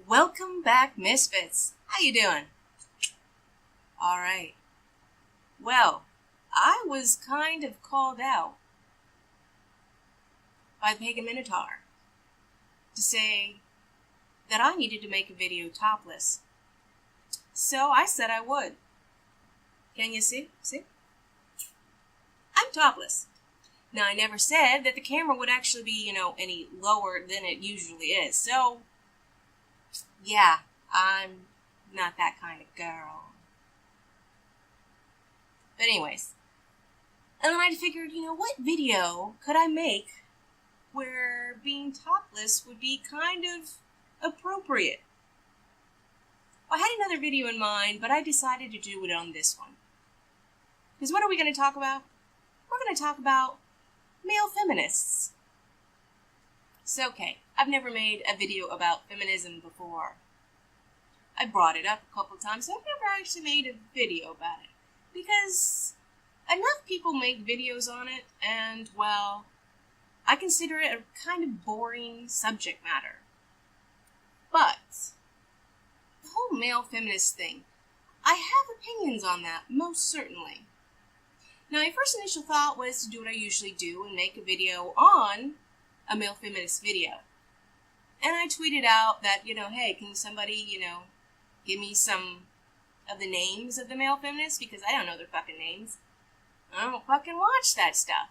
Welcome back, Misfits. How you doing? Alright. Well, I was kind of called out by the Pagan Minotaur to say that I needed to make a video topless. So I said I would. Can you see? See? I'm topless. Now, I never said that the camera would actually be, any lower than it usually is. So, yeah, I'm not that kind of girl. But anyways, and then I figured, what video could I make where being topless would be kind of appropriate? Well, I had another video in mind, but I decided to do it on this one. Because what are we going to talk about? We're going to talk about male feminists. So, okay, I've never made a video about feminism before. I brought it up a couple times, so I've never actually made a video about it. Because enough people make videos on it, and, well, I consider it a kind of boring subject matter. But the whole male feminist thing, I have opinions on that, most certainly. Now, my first initial thought was to do what I usually do and make a video on a male feminist video. And I tweeted out that, hey, can somebody, give me some of the names of the male feminists? Because I don't know their fucking names. I don't fucking watch that stuff.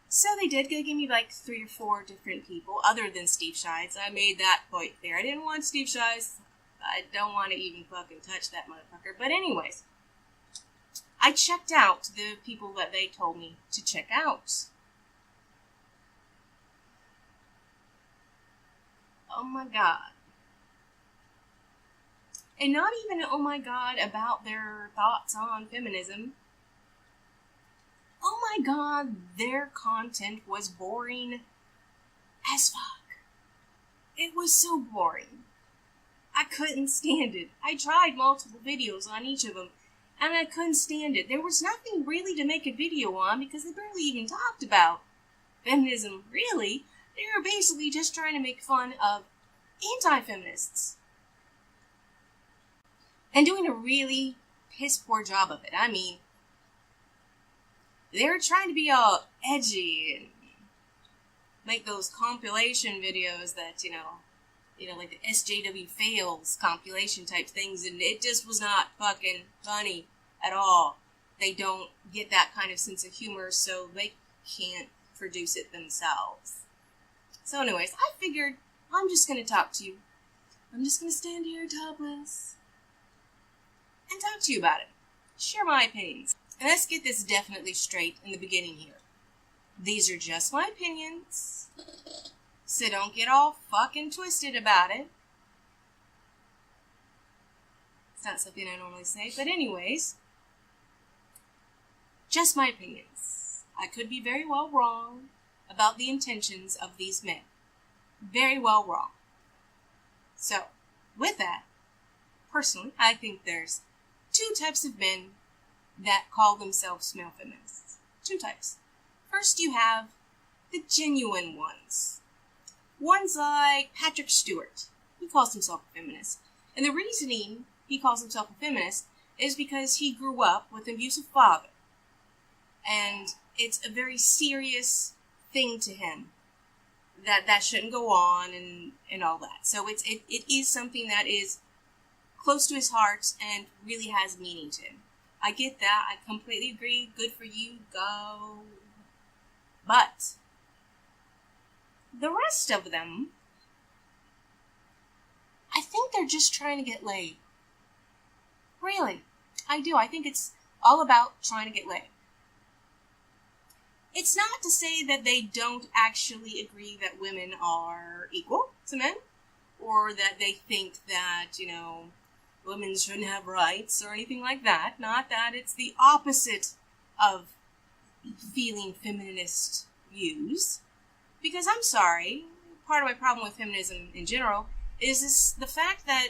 So they did give me like 3 or 4 different people, other than Steve Shides. I made that point there. I didn't want Steve Shides. I don't want to even fucking touch that motherfucker. But anyways, I checked out the people that they told me to check out. Oh my god. And not even oh my god about their thoughts on feminism. Oh my god, their content was boring as fuck. It was so boring. I couldn't stand it. I tried multiple videos on each of them, and I couldn't stand it. There was nothing really to make a video on because they barely even talked about feminism, really. They were basically just trying to make fun of anti-feminists. And doing a really piss-poor job of it. I mean, they were trying to be all edgy and make those compilation videos that, like the SJW fails compilation type things, and it just was not fucking funny at all. They don't get that kind of sense of humor, so they can't produce it themselves. So anyways, I figured I'm just going to talk to you. I'm just going to stand here topless and talk to you about it. Share my opinions. And let's get this definitely straight in the beginning here. These are just my opinions, so don't get all fucking twisted about it. It's not something I normally say, but anyways, just my opinions. I could be very well wrong about the intentions of these men. Very well wrong. So, with that, personally, I think there's 2 types of men that call themselves male feminists. 2 types. First, you have the genuine ones. Ones like Patrick Stewart. He calls himself a feminist. And the reasoning he calls himself a feminist is because he grew up with an abusive father. And it's a very serious thing to him that shouldn't go on and all that. So it is something that is close to his heart and really has meaning to him. I get that. I completely agree. Good for you. Go. But the rest of them, I think they're just trying to get laid. Really. I do. I think it's all about trying to get laid. It's not to say that they don't actually agree that women are equal to men, or that they think that, women shouldn't have rights or anything like that. Not that it's the opposite of feeling feminist views. Because I'm sorry, part of my problem with feminism in general is the fact that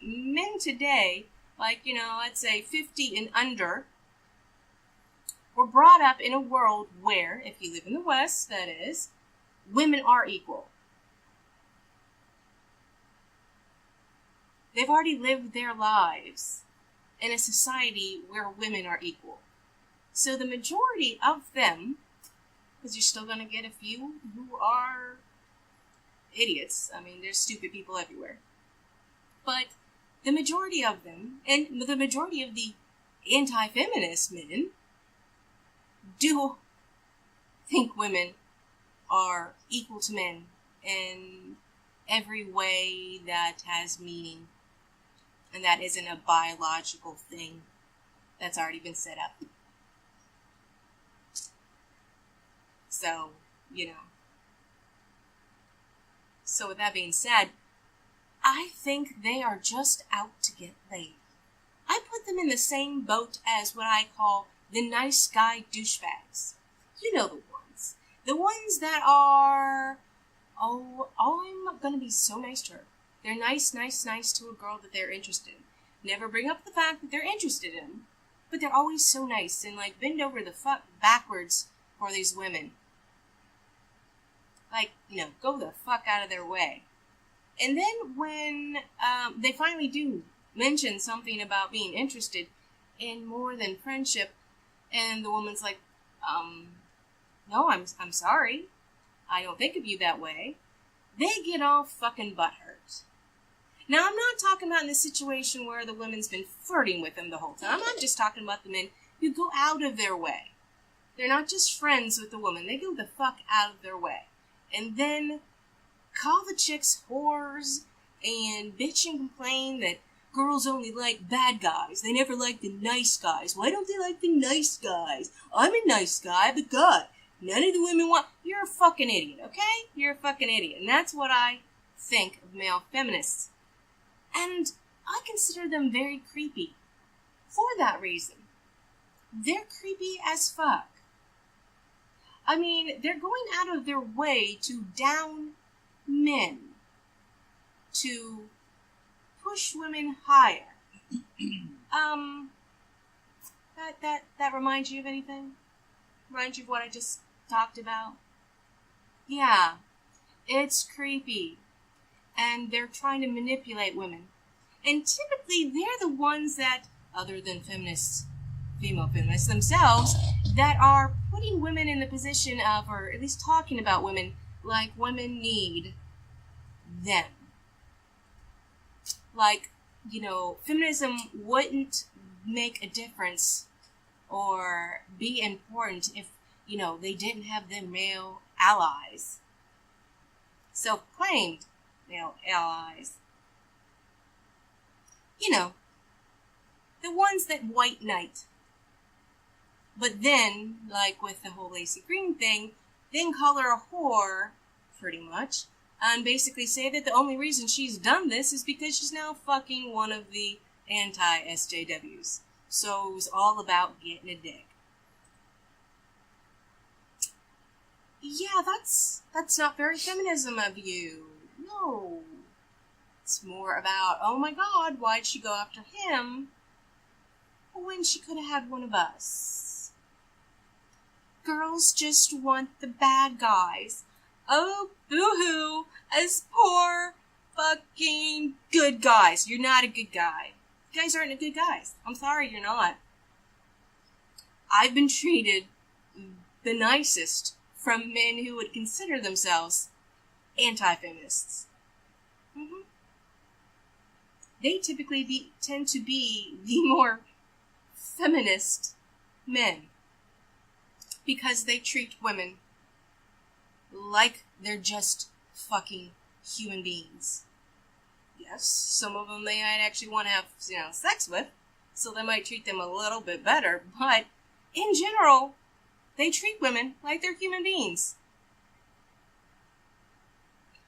men today, like, let's say 50 and under, were brought up in a world where, if you live in the West, that is, women are equal. They've already lived their lives in a society where women are equal. So the majority of them, because you're still going to get a few who are idiots. I mean, there's stupid people everywhere. But the majority of them, and the majority of the anti-feminist men, do think women are equal to men in every way that has meaning, and that isn't a biological thing that's already been set up. So, So with that being said, I think they are just out to get laid. I put them in the same boat as what I call the nice guy douchebags. You know the ones. The ones that are, I'm going to be so nice to her. They're nice to a girl that they're interested in. Never bring up the fact that they're interested in, but they're always so nice and bend over the fuck backwards for these women. Go the fuck out of their way. And then when they finally do mention something about being interested in more than friendship, and the woman's like, no, I'm sorry. I don't think of you that way. They get all fucking butthurt. Now, I'm not talking about in the situation where the woman's been flirting with them the whole time. I'm just talking about the men who go out of their way. They're not just friends with the woman. They go the fuck out of their way. And then call the chicks whores and bitch and complain that girls only like bad guys. They never like the nice guys. Why don't they like the nice guys? I'm a nice guy, but God, none of the women want... You're a fucking idiot, okay? You're a fucking idiot. And that's what I think of male feminists. And I consider them very creepy. For that reason. They're creepy as fuck. I mean, they're going out of their way to down men. To push women higher. That reminds you of anything? Reminds you of what I just talked about? Yeah, it's creepy. And they're trying to manipulate women. And typically, they're the ones that, other than feminists, female feminists themselves, that are putting women in the position of, or at least talking about women, like women need them. Feminism wouldn't make a difference or be important if, they didn't have their male allies. Self-claimed male allies. The ones that white knight. But then, with the whole Lacey Green thing, then call her a whore, pretty much, and basically say that the only reason she's done this is because she's now fucking one of the anti-SJWs. So it was all about getting a dick. Yeah, that's not very feminism of you. No. It's more about, oh my God, why'd she go after him when she could have had one of us? Girls just want the bad guys. Oh, boo-hoo, as poor fucking good guys. You're not a good guy. You guys aren't good guys. I'm sorry, you're not. I've been treated the nicest from men who would consider themselves anti-feminists. Mm-hmm. They typically tend to be the more feminist men because they treat women like they're just fucking human beings. Yes, some of them they might actually want to have, sex with, so they might treat them a little bit better, but in general, they treat women like they're human beings.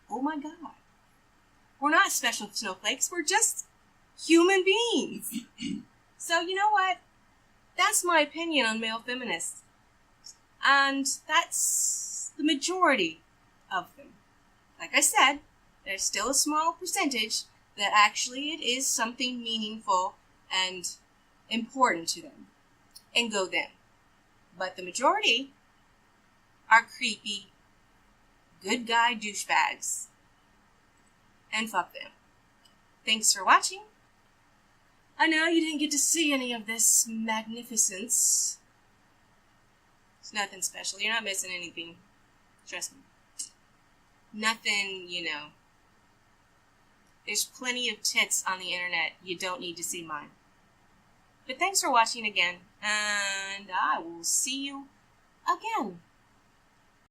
Oh my God. We're not special snowflakes, we're just human beings. So, you know what? That's my opinion on male feminists. And that's the majority of them. Like I said, there's still a small percentage that actually it is something meaningful and important to them. And go them. But the majority are creepy, good guy douchebags. And fuck them. Thanks for watching. I know you didn't get to see any of this magnificence. It's nothing special. You're not missing anything. Trust me. Nothing, There's plenty of tits on the internet. You don't need to see mine. But thanks for watching again, and I will see you again.